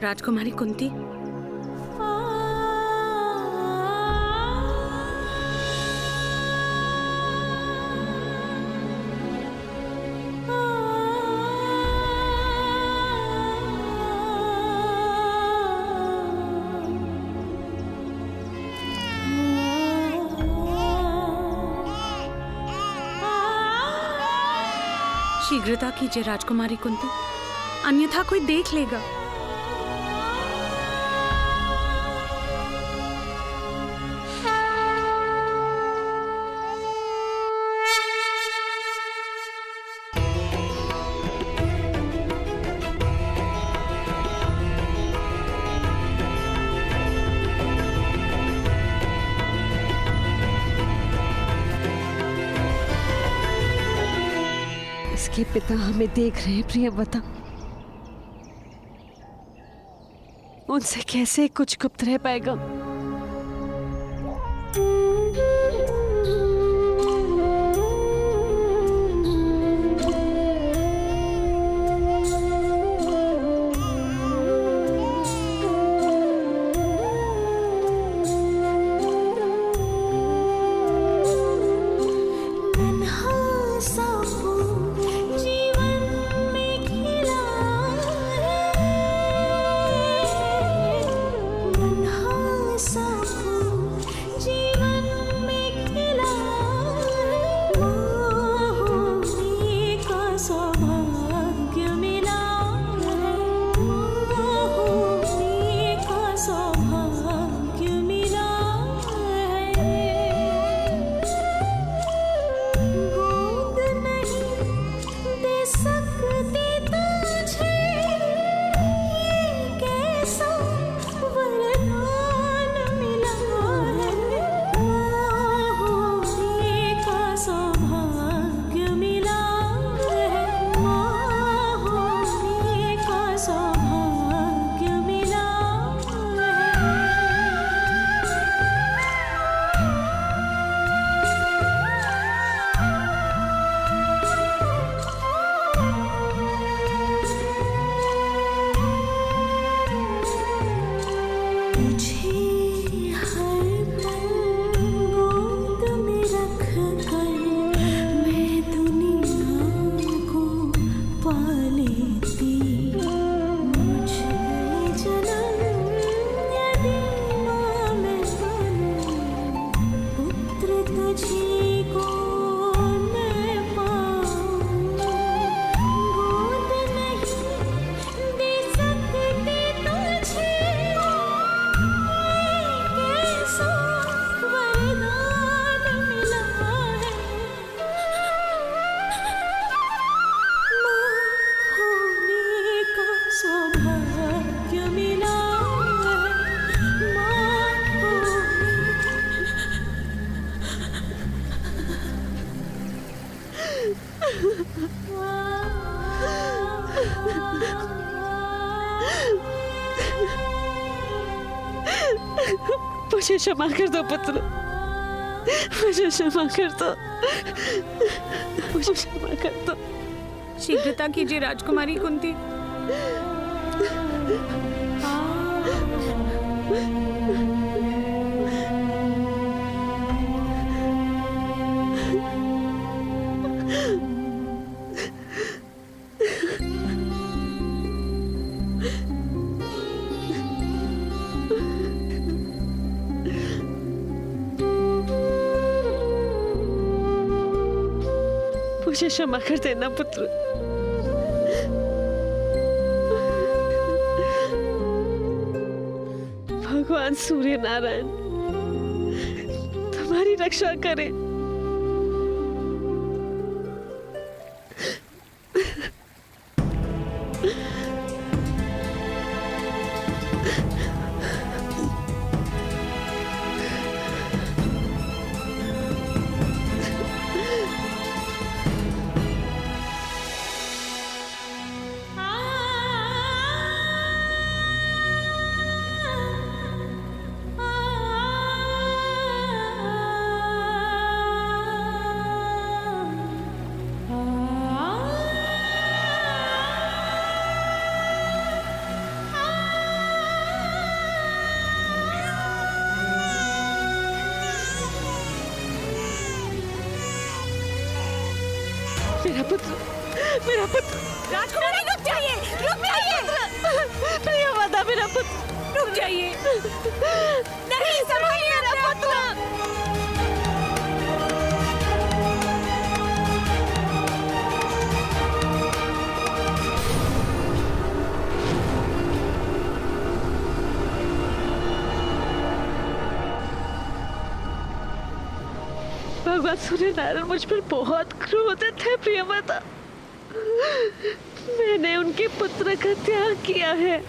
राजकुमारी कुंती, शीघ्रता कीजिए राजकुमारी कुंती, अन्यथा कोई देख लेगा। इसके पिता हमें देख रहे हैं प्रियव्रता। उनसे कैसे कुछ गुप्त रह पाएगा? मुझे क्षमा कर दो पुत्र, मुझे क्षमा कर दो, मुझे क्षमा कर दो। शीघ्रता कीजिए राजकुमारी कुंती। मुझे क्षमा कर देना पुत्र। भगवान सूर्य नारायण तुम्हारी रक्षा करे। मेरा पुत्र, मेरा पुत्र। राजकुमारी रुक जाइए, रुक जाइए। प्रियवदा, मेरा पुत्र, रुक जाइए। नहीं, संभालिए मेरा पुत्र। भगवान सूर्य नारायण मुझ पर बहुत क्रोधित है प्रियवदा। मैंने उनके पुत्र का त्याग किया है।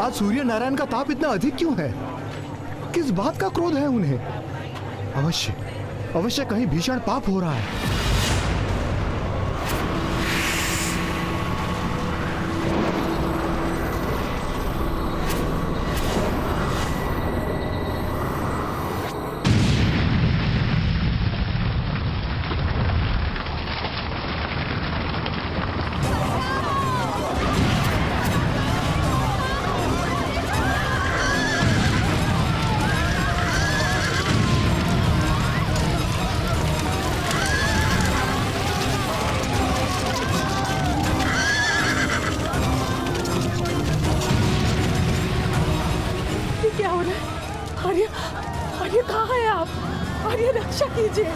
आज सूर्य नारायण का ताप इतना अधिक क्यों है? किस बात का क्रोध है उन्हें? अवश्य अवश्य कहीं भीषण पाप हो रहा है। क्या हो रहा है? आर्य, आर्य कहाँ है आप? आर्य रक्षा कीजिए।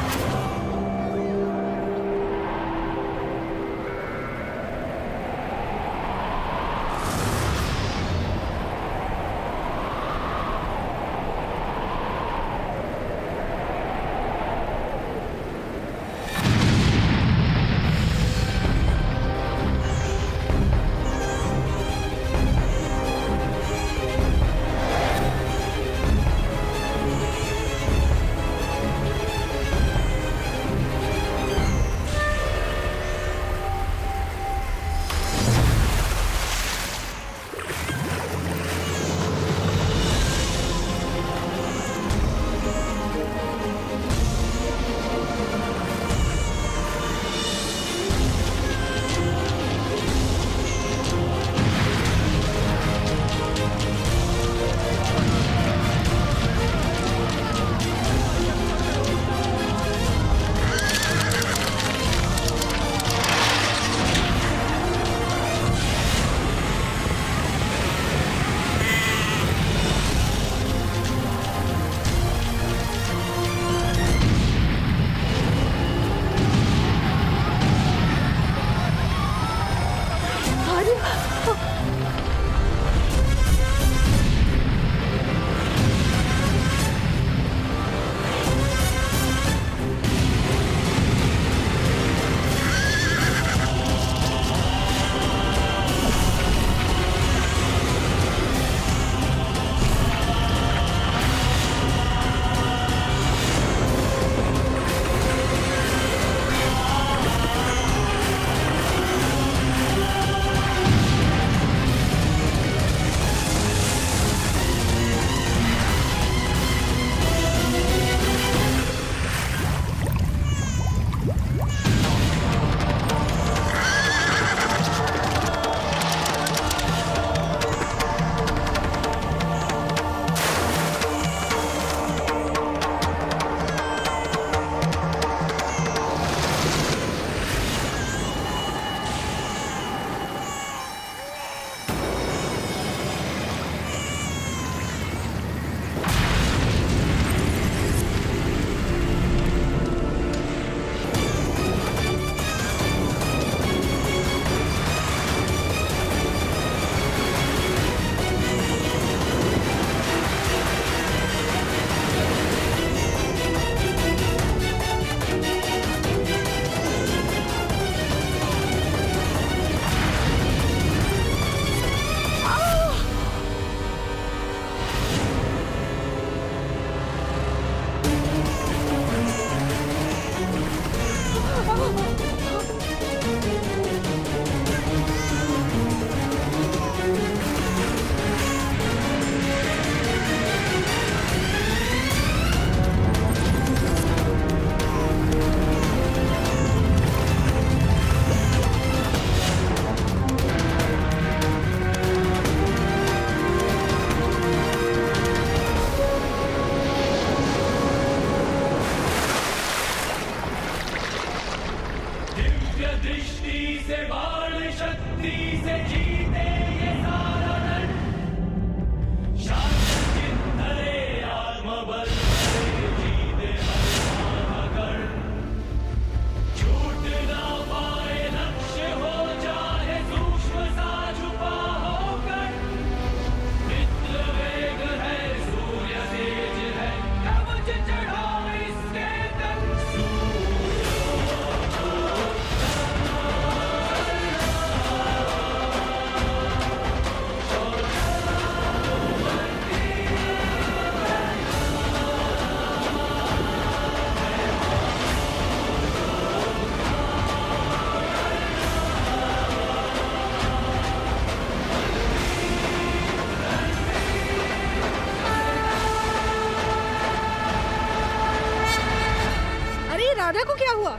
राधा को क्या हुआ?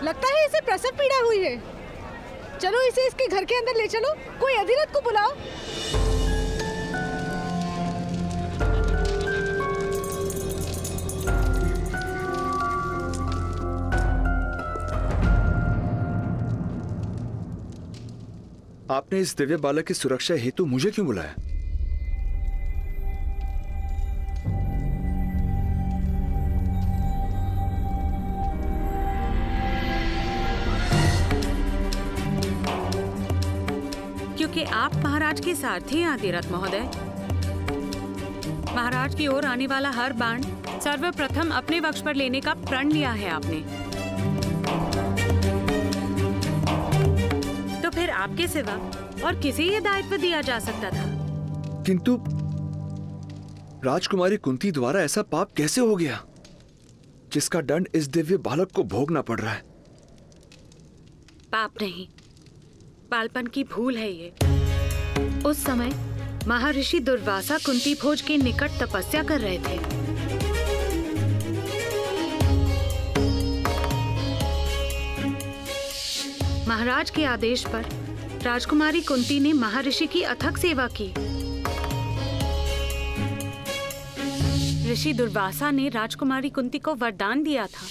लगता है इसे प्रसव पीड़ा हुई है। चलो इसे इसके घर के अंदर ले चलो। कोई अधिरथ को बुलाओ। आपने इस दिव्य बालक की सुरक्षा हेतु मुझे क्यों बुलाया? क्योंकि आप महाराज के सारथी हैं अधिरथ महोदय। महाराज की ओर आने वाला हर बाण सर्वप्रथम अपने वक्ष पर लेने का प्रण लिया है आपने। तो फिर आपके सिवा और किसे ये दायित्व दिया जा सकता था? किंतु राजकुमारी कुंती द्वारा ऐसा पाप कैसे हो गया जिसका दंड इस दिव्य बालक को भोगना पड़ रहा है? पाप नहीं, बालपन की भूल है ये। उस समय महर्षि दुर्वासा कुंती भोज के निकट तपस्या कर रहे थे। महाराज के आदेश पर राजकुमारी कुंती ने महर्षि की अथक सेवा की। ऋषि दुर्वासा ने राजकुमारी कुंती को वरदान दिया था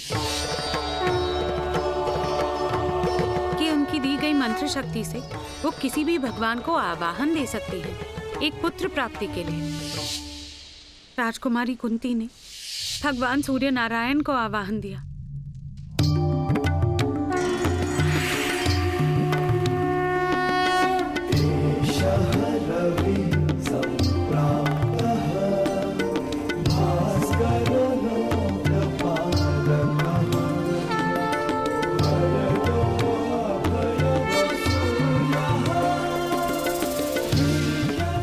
कि उनकी दी गई मंत्र शक्ति से वो किसी भी भगवान को आवाहन दे सकती है एक पुत्र प्राप्ति के लिए। राजकुमारी कुंती ने भगवान सूर्य नारायण को आवाहन दिया।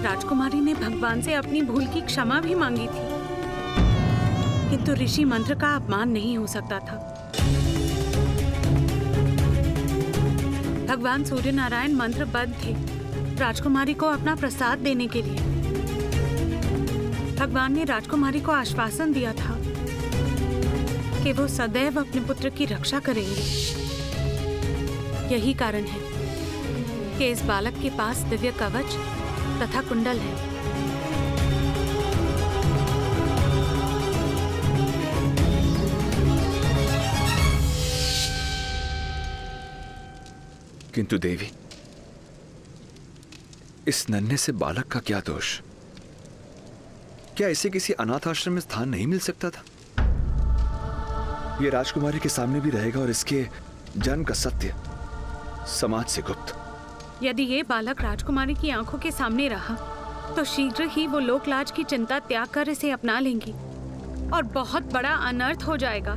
राजकुमारी ने भगवान से अपनी भूल की क्षमा भी मांगी थी, किंतु ऋषि मंत्र का अपमान नहीं हो सकता था। भगवान सूर्य नारायण मंत्रबद्ध थे राजकुमारी को अपना प्रसाद देने के लिए। भगवान ने राजकुमारी को आश्वासन दिया था कि वो सदैव अपने पुत्र की रक्षा करेंगे। यही कारण है कि इस बालक के पास दिव्य कवच तथा कुंडल है। किंतु देवी, इस नन्हे से बालक का क्या दोष? क्या इसे किसी अनाथ आश्रम में स्थान नहीं मिल सकता था? यह राजकुमारी के सामने भी रहेगा और इसके जन्म का सत्य समाज से गुप्त। यदि ये बालक राजकुमारी की आंखों के सामने रहा तो शीघ्र ही वो लोकलाज की चिंता त्याग कर इसे अपना लेंगी और बहुत बड़ा अनर्थ हो जाएगा।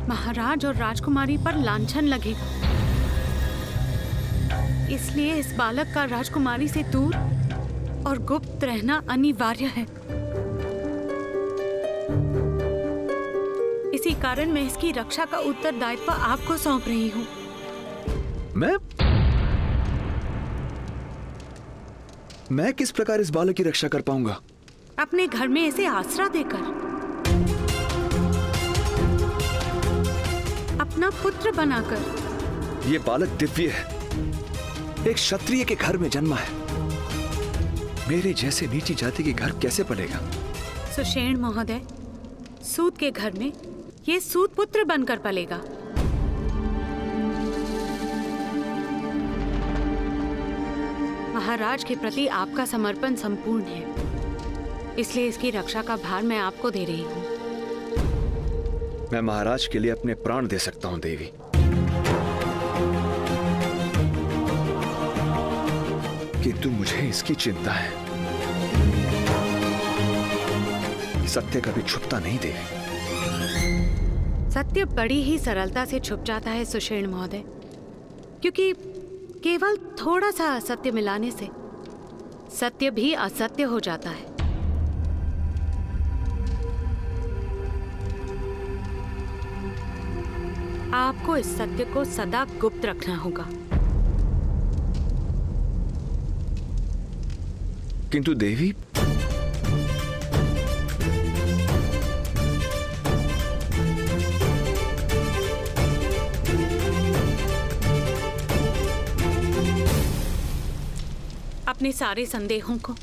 महाराज और राजकुमारी पर लांछन लगेगा। इसलिए इस बालक का राजकुमारी से दूर और गुप्त रहना अनिवार्य है। इसी कारण मैं इसकी रक्षा का उत्तरदायित्व आपको सौंप रही हूँ। मैं किस प्रकार इस बालक की रक्षा कर पाऊंगा? अपने घर में इसे आसरा देकर, अपना पुत्र बनाकर। ये बालक दिव्य है, एक क्षत्रिय के घर में जन्मा है। मेरे जैसे नीची जाति के घर कैसे पलेगा? सुषेण महोदय, सूत के घर में ये सूत पुत्र बनकर पलेगा। महाराज के प्रति आपका समर्पण संपूर्ण है, इसलिए इसकी रक्षा का भार मैं आपको दे रही हूँ। मैं महाराज के लिए अपने प्राण दे सकता हूँ देवी, किंतु मुझे इसकी चिंता है। सत्य कभी छुपता नहीं देवी। सत्य बड़ी ही सरलता से छुप जाता है सुषेण महोदय, क्योंकि केवल थोड़ा सा असत्य मिलाने से सत्य भी असत्य हो जाता है। आपको इस सत्य को सदा गुप्त रखना होगा। किंतु देवी, अपने सारे संदेहों को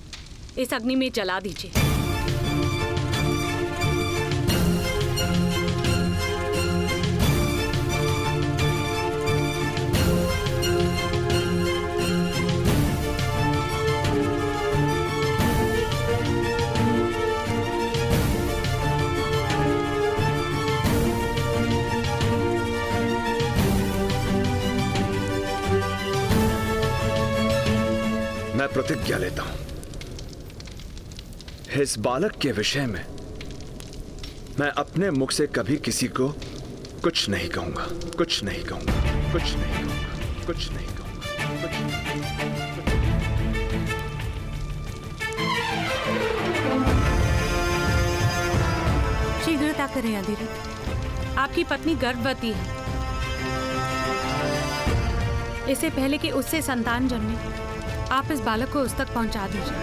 इस अग्नि में जला दीजिए। मैं प्रतिज्ञा लेता हूं, इस बालक के विषय में मैं अपने मुख से कभी किसी को कुछ नहीं कहूंगा, कुछ नहीं कहूंगा, कुछ नहीं कहूंगा, कुछ नहीं कहूंगा, कुछ नहीं। शीघ्रता करें अधिरथ, आपकी पत्नी गर्भवती है। इससे पहले कि उससे संतान जन्मे, आप इस बालक को उस तक पहुंचा दीजिए।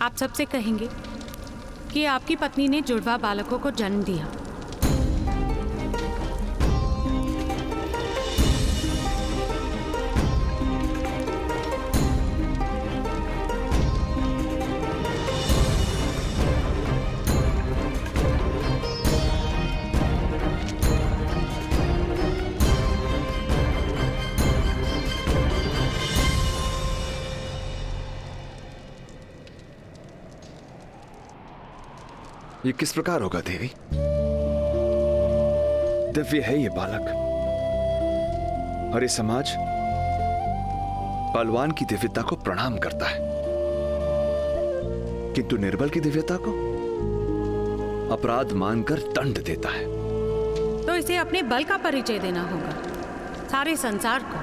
आप सबसे कहेंगे कि आपकी पत्नी ने जुड़वा बालकों को जन्म दिया। ये किस प्रकार होगा देवी? दिव्य है ये बालक, और ये समाज बलवान की दिव्यता को प्रणाम करता है, किंतु निर्बल की दिव्यता को अपराध मानकर दंड देता है। तो इसे अपने बल का परिचय देना होगा, सारे संसार को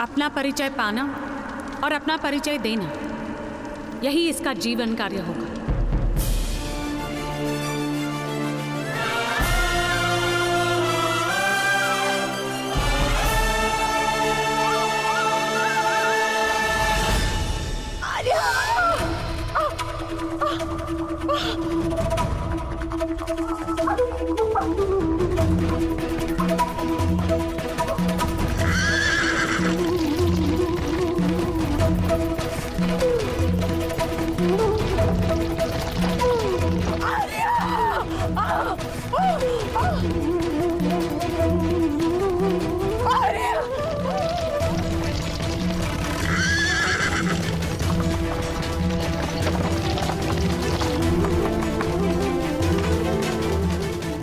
अपना परिचय पाना और अपना परिचय देना, यही इसका जीवन कार्य होगा।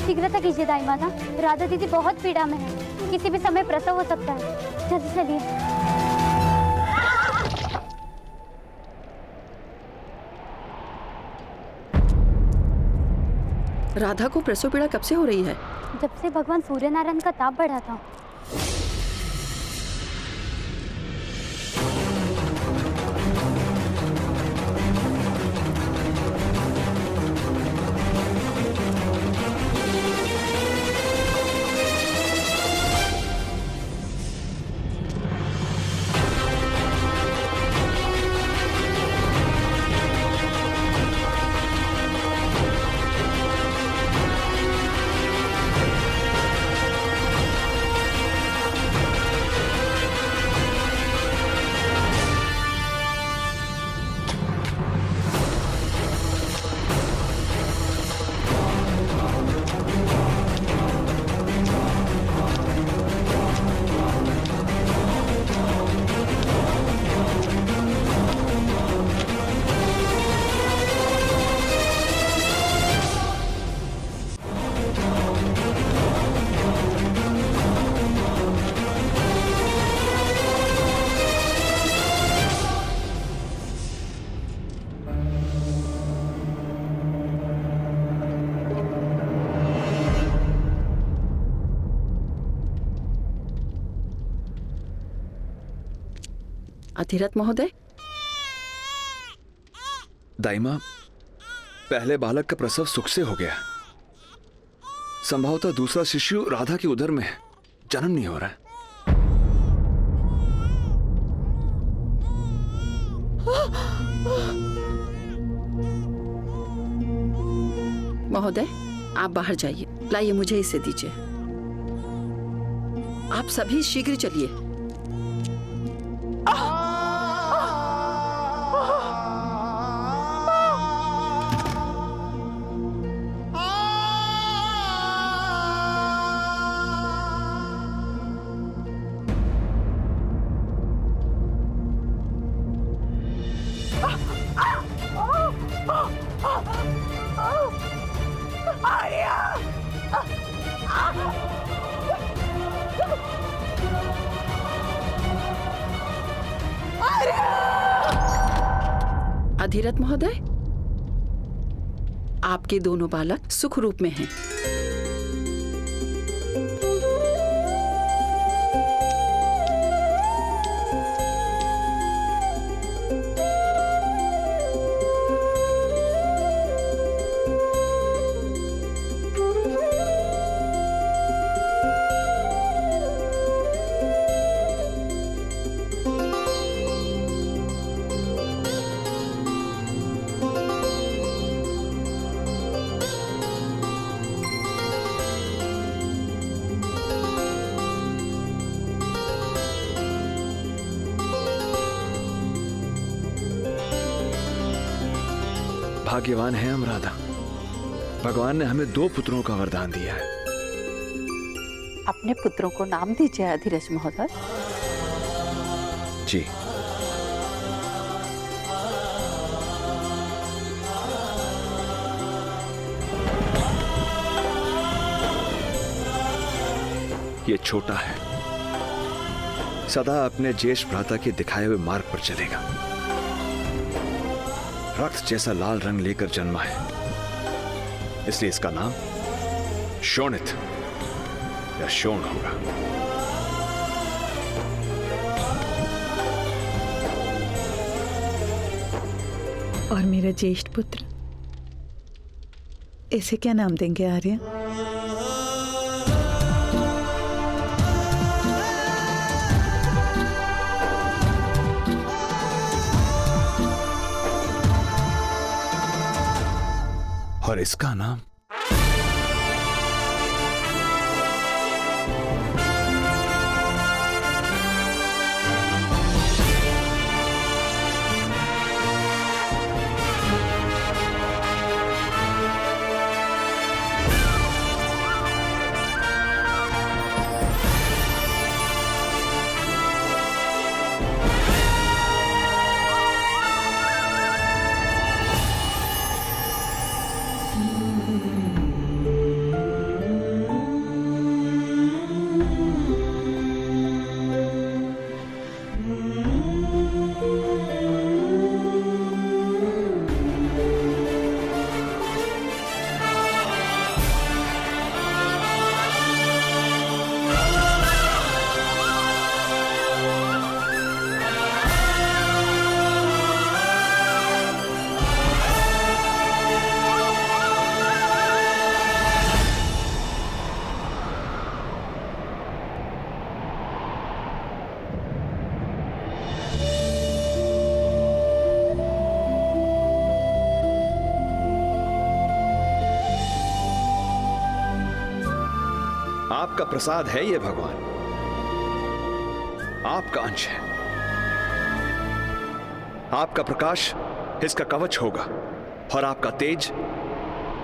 शीघ्रता कीजिए दाई माता, राधा दीदी बहुत पीड़ा में है, किसी भी समय प्रसव हो सकता है। जल्दी चलिए। राधा को प्रसव पीड़ा कब से हो रही है? जब से भगवान सूर्य नारायण का ताप बढ़ा था। अधिरथ महोदय, दाइमा, पहले बालक का प्रसव सुख से हो गया, संभवतः दूसरा शिशु राधा के उदर में है, जन्म नहीं हो रहा है। महोदय आप बाहर जाइए, लाइए मुझे इसे दीजिए। आप सभी शीघ्र चलिए। अधिरथ महोदय, आपके दोनों बालक सुख रूप में हैं। भाग्यवान है हम राधा, भगवान ने हमें 2 पुत्रों का वरदान दिया है। अपने पुत्रों को नाम दीजिए अधिरथ महोदय। जी। ये छोटा है, सदा अपने ज्येष्ठ भ्राता के दिखाए हुए मार्ग पर चलेगा। रक्त जैसा लाल रंग लेकर जन्मा है, इसलिए इसका नाम शोणित या शोण होगा। और मेरा ज्येष्ठ पुत्र, इसे क्या नाम देंगे आर्य? और इसका नाम आपका प्रसाद है ये भगवान, आपका अंश है। आपका प्रकाश इसका कवच होगा और आपका तेज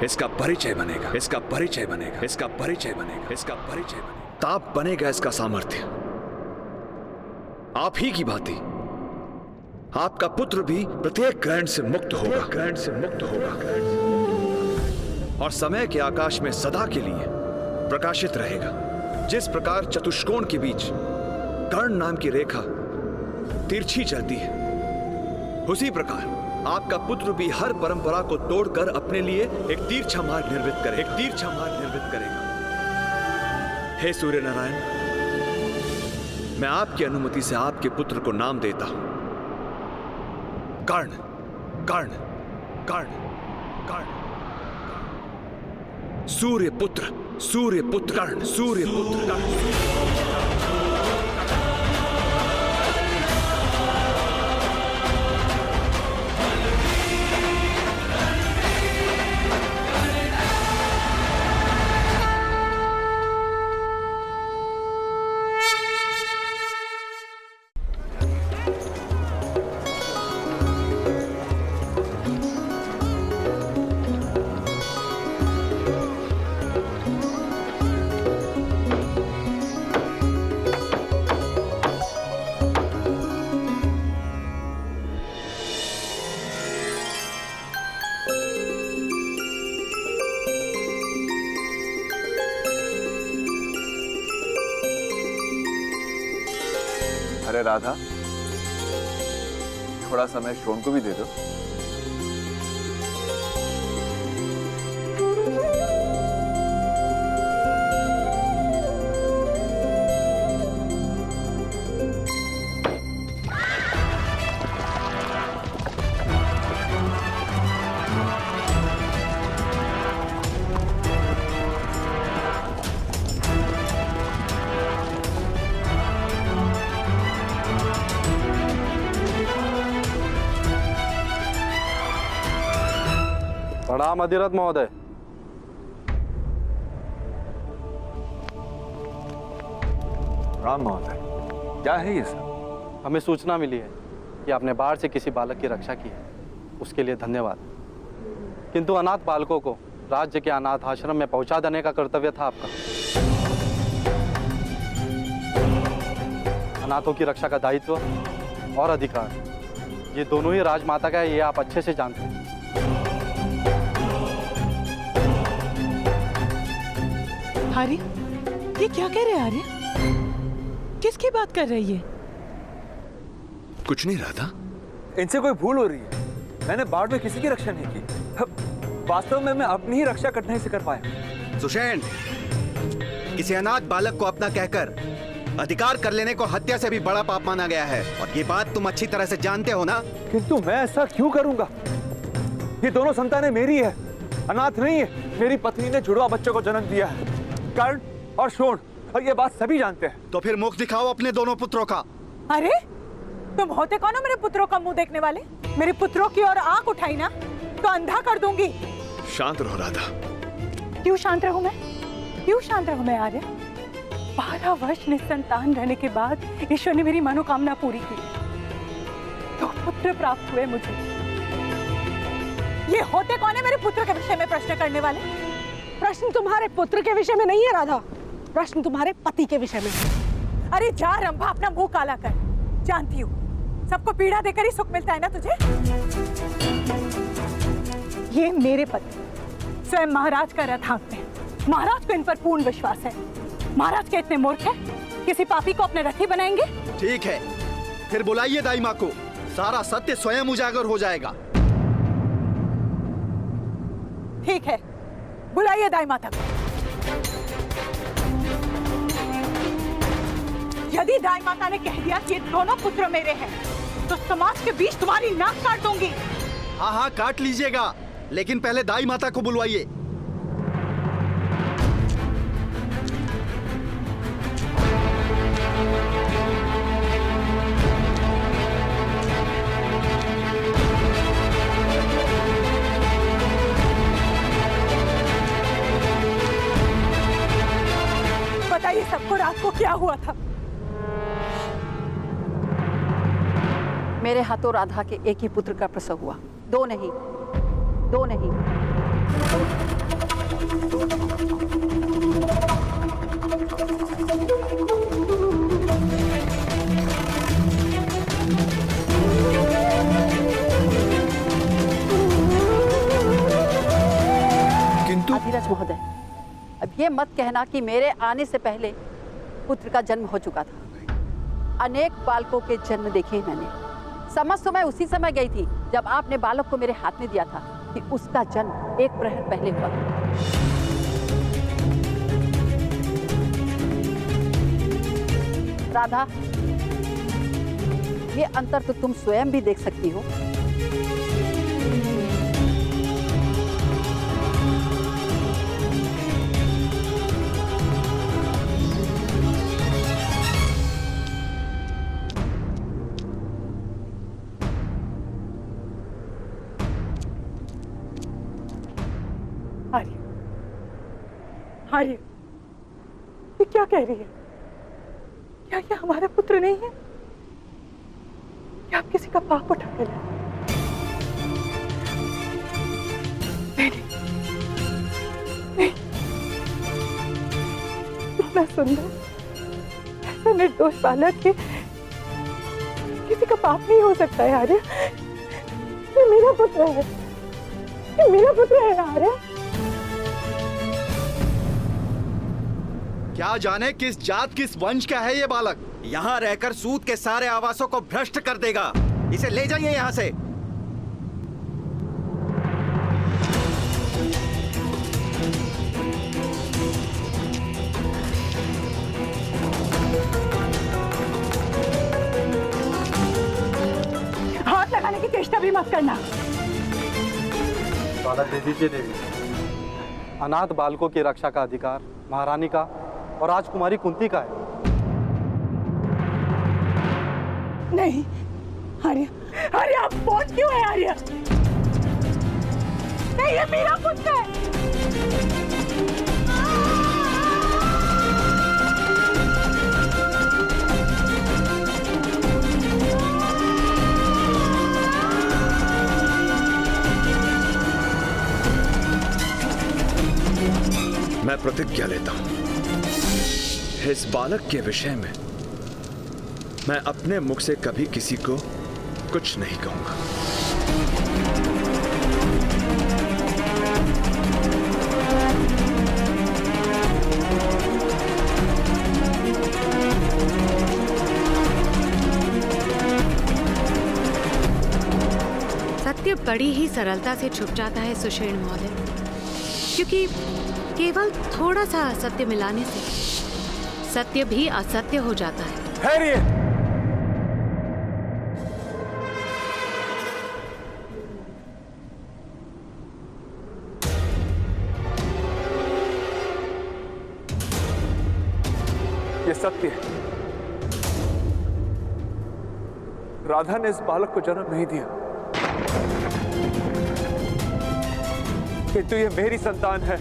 इसका परिचय बनेगा, इसका परिचय बनेगा, इसका परिचय बनेगा, इसका परिचय बनेगा। ताप बनेगा इसका सामर्थ्य। आप ही की भांति आपका पुत्र भी प्रत्येक ग्रहण से मुक्त होगा, ग्रहण से मुक्त होगा, और समय के आकाश में सदा के लिए प्रकाशित रहेगा। जिस प्रकार चतुष्कोण के बीच कर्ण नाम की रेखा तिरछी चलती है, उसी प्रकार आपका पुत्र भी हर परंपरा को तोड़कर अपने लिए एक तिरछा मार्ग निर्मित करे, एक तिरछा मार्ग निर्मित करेगा। हे सूर्य नारायण, मैं आपकी अनुमति से आपके पुत्र को नाम देता हूं कर्ण, कर्ण, कर्ण, कर्ण। सूर्य पुत्र, सूर्य पुत्र कर्ण, सूर्य पुत्र कर्ण। अरे राधा, थोड़ा समय शोण को भी दे दो। प्रणाम अधिरथ महोदय। राम महोदय, क्या है ये सब? हमें सूचना मिली है कि आपने बाढ़ से किसी बालक की रक्षा की है, उसके लिए धन्यवाद। किंतु अनाथ बालकों को राज्य के अनाथ आश्रम में पहुंचा देने का कर्तव्य था आपका। अनाथों की रक्षा का दायित्व और अधिकार ये दोनों ही राजमाता का है, ये आप अच्छे से जानते हैं। आर्य, ये क्या कह रहे हैं आर्य? किसकी बात कर रही है? कुछ नहीं राधा। इनसे कोई भूल हो रही है। मैंने बाढ़ में किसी की रक्षा नहीं की। वास्तव में मैं अपनी ही रक्षा करने से कर पाया। सुषेण, किसी अनाथ बालक को अपना कहकर अधिकार कर लेने को हत्या से भी बड़ा पाप माना गया है, और ये बात तुम अच्छी तरह से जानते हो ना? किंतु मैं ऐसा क्यों करूंगा? ये दोनों संतानें मेरी है, अनाथ नहीं है। मेरी पत्नी ने जुड़वा बच्चों को जन्म दिया है, कर्ण और शोण, और ये बात सभी जानते हैं। तो फिर मुख दिखाओ अपने दोनों पुत्रों का। अरे तुम होते कौन हो मेरे पुत्रों का मुंह देखने वाले? मेरे पुत्रों की ओर आंख उठाई ना तो अंधा कर दूंगी। शांत रहो राधा। क्यों शांत रहूं मैं? क्यों शांत रहूं मैं आर्य? 12 वर्ष निसंतान रहने के बाद ईश्वर ने मेरी मनोकामना पूरी की, तो पुत्र प्राप्त हुए मुझे। ये होते कौन है मेरे पुत्र के विषय में प्रश्न करने वाले? प्रश्न तुम्हारे पुत्र के विषय में नहीं है राधा, प्रश्न तुम्हारे पति के विषय में है। अरे जा रंभा, अपना मुंह काला कर। जानती हूँ सबको पीड़ा देकर ही सुख मिलता है ना तुझे। ये मेरे पति स्वयं महाराज का रथ हाँकते हैं। महाराज को इन पर पूर्ण विश्वास है। महाराज के इतने मूर्ख हैं, किसी पापी को अपने रथी बनाएंगे? ठीक है, फिर बुलाइए दाई माँ को, सारा सत्य स्वयं उजागर हो जाएगा। ठीक है, बुलाइए दाई माता को। यदि दाई माता ने कह दिया कि ये दोनों पुत्र मेरे हैं, तो समाज के बीच तुम्हारी नाक काट दूंगी। हाँ हाँ, काट लीजिएगा, लेकिन पहले दाई माता को बुलवाइए। बताइए सबको रात को क्या हुआ था? मेरे हाथों राधा के एक ही पुत्र का प्रसव हुआ, दो नहीं। किंतु अधिराज महोदय, अब ये मत कहना कि मेरे आने से पहले पुत्र का जन्म हो चुका था। अनेक बालकों के जन्म देखे मैंने। समझ तो मैं उसी समय गई थी जब आपने बालक को मेरे हाथ में दिया था कि उसका जन्म 1 प्रहर पहले हुआ। राधा, ये अंतर तो तुम स्वयं भी देख सकती हो। आर्य, ये क्या कह रही है? क्या ये हमारा पुत्र नहीं है? क्या आप किसी का पाप उठा के लाए? नहीं, इतना सुंदर, ऐसा निर्दोष बालक के किसी का पाप नहीं हो सकता है आर्य। ये मेरा पुत्र है, ये मेरा पुत्र है आर्य। क्या जाने किस जात किस वंश का है ये बालक। यहाँ रहकर सूत के सारे आवासों को भ्रष्ट कर देगा। इसे ले जाइए यहाँ से। हाथ लगाने की चेष्टा भी मत करना। बालक दे दीजिए देवी। अनाथ बालकों की रक्षा का अधिकार महारानी का और राजकुमारी कुंती का है। नहीं आर्य, आर्य आप पहुंच क्यों है आर्य? नहीं, ये मेरा पुत्र है। मैं प्रतिज्ञा लेता हूं, इस बालक के विषय में मैं अपने मुख से कभी किसी को कुछ नहीं कहूंगा। सत्य बड़ी ही सरलता से छुप जाता है सुषेण महोदय, क्योंकि केवल थोड़ा सा असत्य मिलाने से सत्य भी असत्य हो जाता है। ठहरिए। ये सत्य है, राधा ने इस बालक को जन्म नहीं दिया, किंतु ये मेरी संतान है।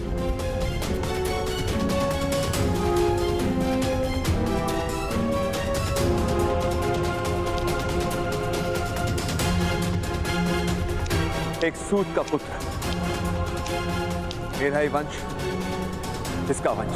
एक सूत का पुत्र, मेरा ही वंश, इसका वंश।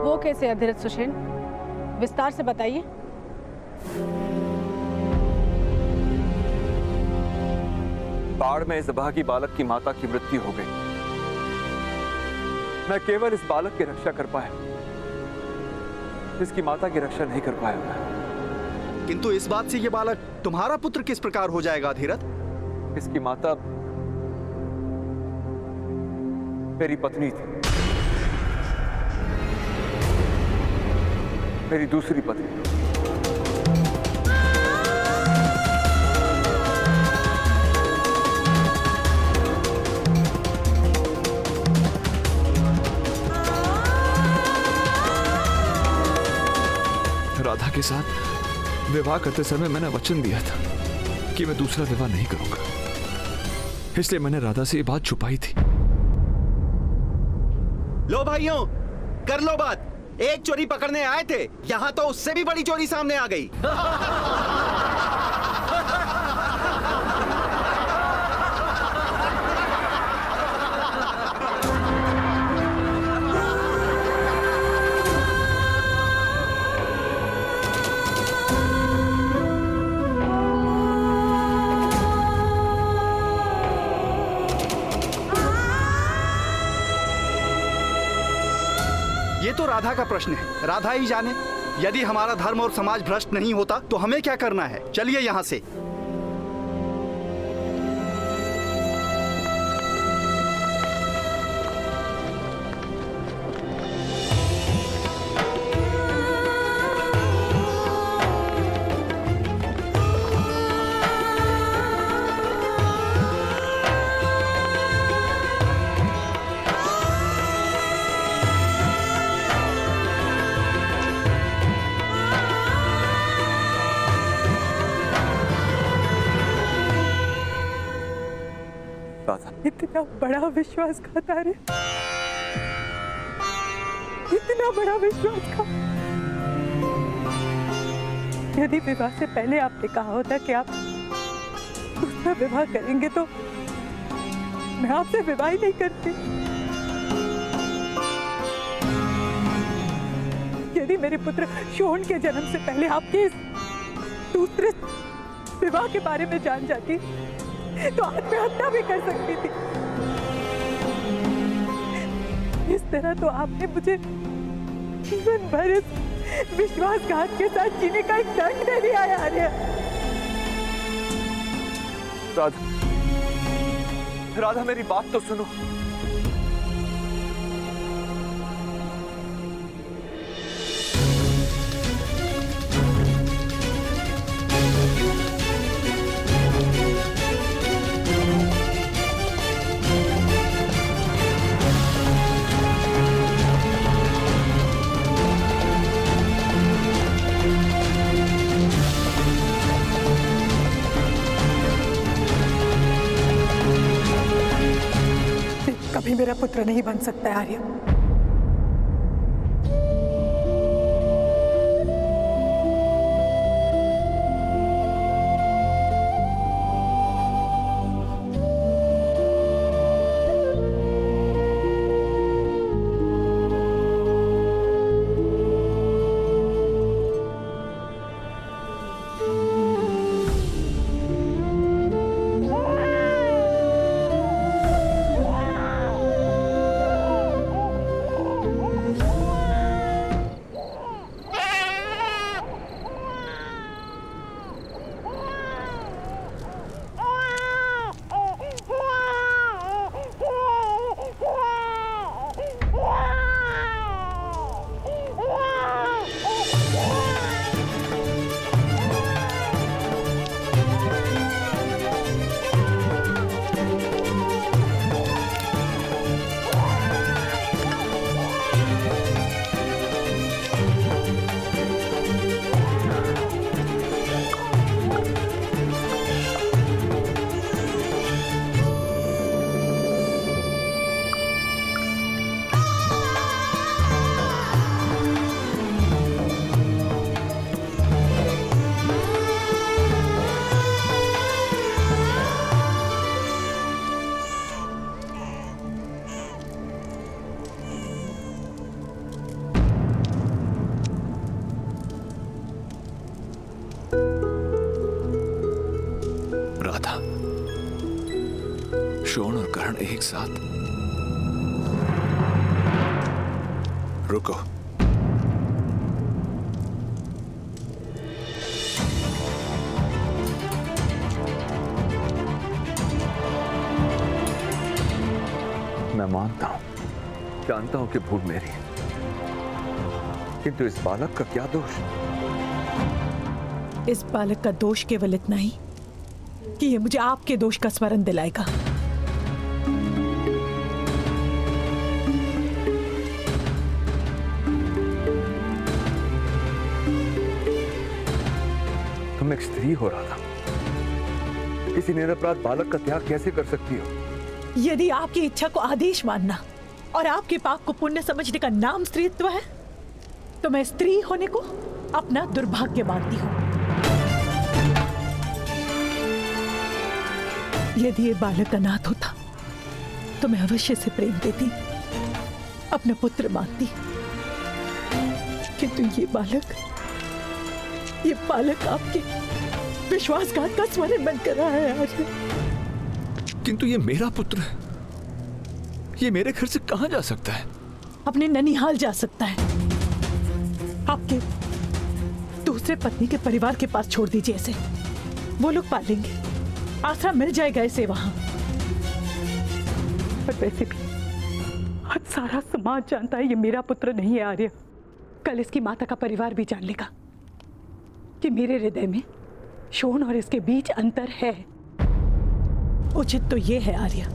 वो कैसे अधिरथ सुषेण, विस्तार से बताइए। बाढ़ में इस अभागी बालक की माता की मृत्यु हो गई। मैं केवल इस बालक की रक्षा कर पाया, इसकी माता की रक्षा नहीं कर पाया मैं। किंतु इस बात से ये बालक तुम्हारा पुत्र किस प्रकार हो जाएगा अधिरथ? इसकी माता मेरी पत्नी थी, मेरी दूसरी पत्नी। राधा के साथ विवाह करते समय मैंने वचन दिया था कि मैं दूसरा विवाह नहीं करूंगा, इसलिए मैंने राधा से ये बात छुपाई थी। लो भाइयों, कर लो बात। एक चोरी पकड़ने आए थे, यहाँ तो उससे भी बड़ी चोरी सामने आ गई। ये तो राधा का प्रश्न है, राधा ही जाने। यदि हमारा धर्म और समाज भ्रष्ट नहीं होता तो हमें क्या करना है? चलिए यहाँ से। इतना बड़ा विश्वासघात आर्य, इतना बड़ा विश्वासघात। यदि विवाह से पहले आपने कहा होता कि आप दूसरा विवाह करेंगे तो मैं आपसे विवाह ही नहीं करती। यदि मेरे पुत्र शोण के जन्म से पहले आपके इस दूसरे विवाह के बारे में जान जाती तो आत्महत्या भी कर सकती थी। इस तरह तो आपने मुझे जीवन भर इस विश्वासघात के साथ जीने का एक दंड दे दिया है आर्य। राधा, राधा मेरी बात तो सुनो। मेरा पुत्र नहीं बन सकता है आर्य। राधा, शोण और कर्ण एक साथ। रुको। मैं मानता हूं, जानता हूं कि भूल मेरी है, किंतु इस बालक का क्या दोष? इस बालक का दोष केवल इतना ही कि ये मुझे आपके दोष का स्मरण दिलाएगा। तुम एक स्त्री हो रहा था, किसी निरपराध बालक का त्याग कैसे कर सकती हो? यदि आपकी इच्छा को आदेश मानना और आपके पाप को पुण्य समझने का नाम स्त्रीत्व है, तो मैं स्त्री होने को अपना दुर्भाग्य मानती हूँ। यदि ये बालक अनाथ होता तो मैं अवश्य से प्रेम देती, अपना पुत्र मानती, किंतु ये बालक आपके विश्वासघात का स्मरण बनकर रहा है आज। किंतु ये मेरा पुत्र है, ये मेरे घर से कहां जा सकता है? अपने ननिहाल जा सकता है। आपके दूसरे पत्नी के परिवार के पास छोड़ दीजिए इसे, वो लोग पालेंगे, आसरा मिल जाएगा इसे वहां। पर वैसे भी आज सारा समाज जानता है ये मेरा पुत्र नहीं है आर्य। कल इसकी माता का परिवार भी जान लेगा कि मेरे हृदय में शोण और इसके बीच अंतर है। उचित तो ये है आर्य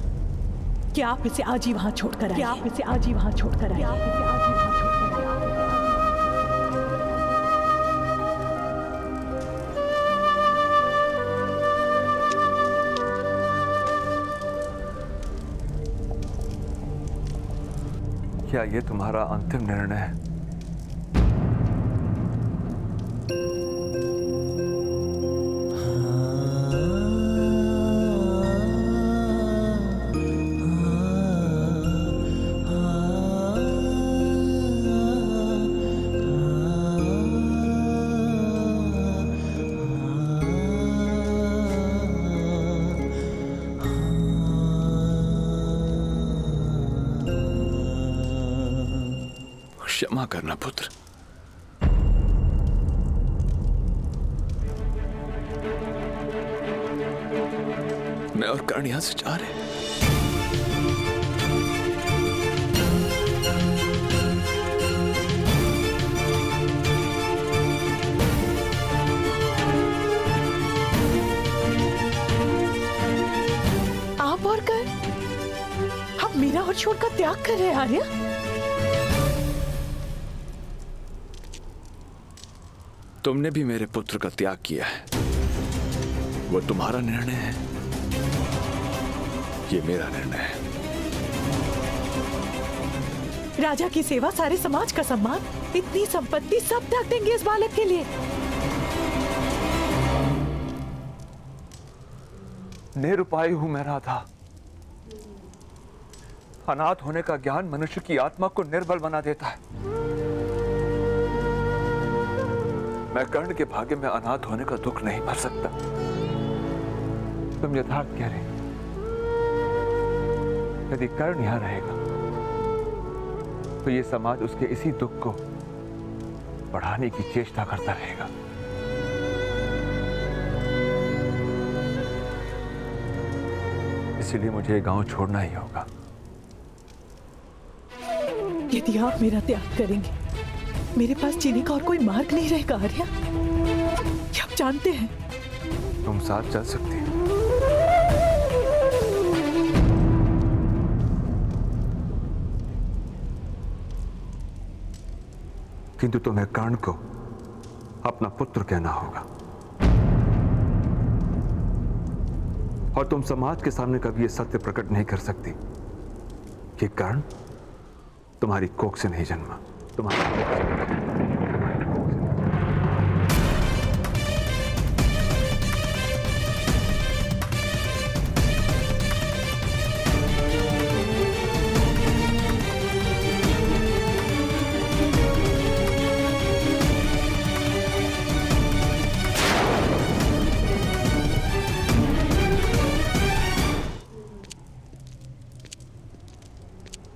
कि आप इसे आज ही वहां छोड़कर आइए। आप इसे आज ही वहां छोड़कर आइए। आप इसे आज ही वहां छोड़कर आइए। क्या ये तुम्हारा अंतिम निर्णय है? क्षमा करना पुत्र। मैं और कर्ण यहां से जा रहे हैं। आप और कर्ण, आप मीरा और शोण का त्याग कर रहे हैं आर्य? तुमने भी मेरे पुत्र का त्याग किया है, वो तुम्हारा निर्णय है, ये मेरा निर्णय है। राजा की सेवा, सारे समाज का सम्मान, इतनी संपत्ति सब त्याग देंगे इस बालक के लिए? निरुपाय हूं मैं राधा। अनाथ होने का ज्ञान मनुष्य की आत्मा को निर्बल बना देता है। मैं कर्ण के भाग्य में अनाथ होने का दुख नहीं भर सकता। तुम यथार्थ कह रहे। यदि कर्ण यहां रहेगा तो ये समाज उसके इसी दुख को बढ़ाने की चेष्टा करता रहेगा। इसलिए मुझे गांव छोड़ना ही होगा। यदि आप मेरा त्याग करेंगे, मेरे पास जीने का और कोई मार्ग नहीं रहेगा आर्या। ये आप जानते हैं। तुम साथ चल सकती हो। किंतु तुम्हें कर्ण को अपना पुत्र कहना होगा, और तुम समाज के सामने कभी यह सत्य प्रकट नहीं कर सकती कि कर्ण तुम्हारी कोख से नहीं जन्मा, तुम्हारी कोख से नहीं जन्मा।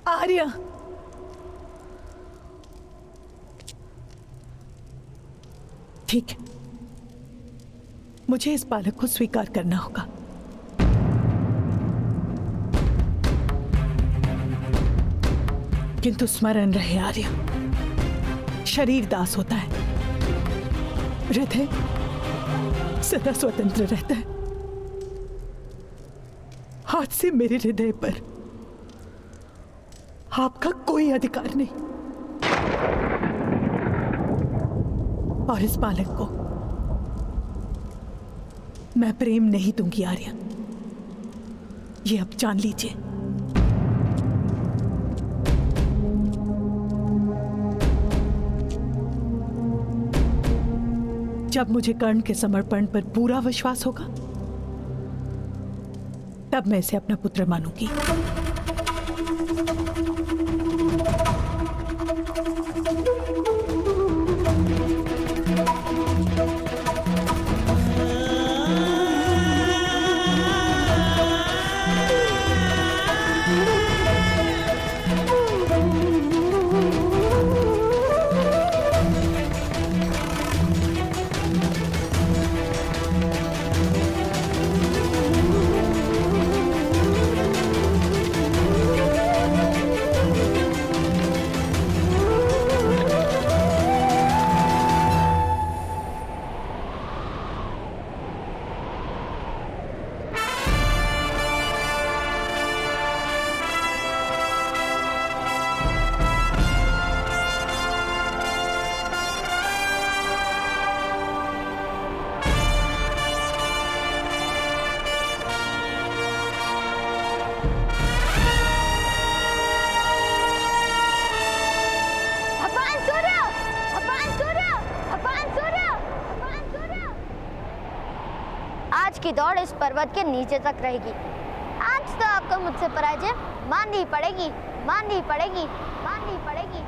आर्या, ठीक है, मुझे इस बालक को स्वीकार करना होगा। किंतु स्मरण रहे आर्या, शरीर दास होता है, हृदय सदा स्वतंत्र रहता है। आज से मेरे हृदय पर आपका कोई अधिकार नहीं, और इस बालक को मैं प्रेम नहीं दूंगी आर्या, ये अब जान लीजिए। जब मुझे कर्ण के समर्पण पर पूरा विश्वास होगा, तब मैं इसे अपना पुत्र मानूंगी। आज की दौड़ इस पर्वत के नीचे तक रहेगी। आज तो आपको मुझसे पराजय माननी पड़ेगी, माननी पड़ेगी, माननी पड़ेगी।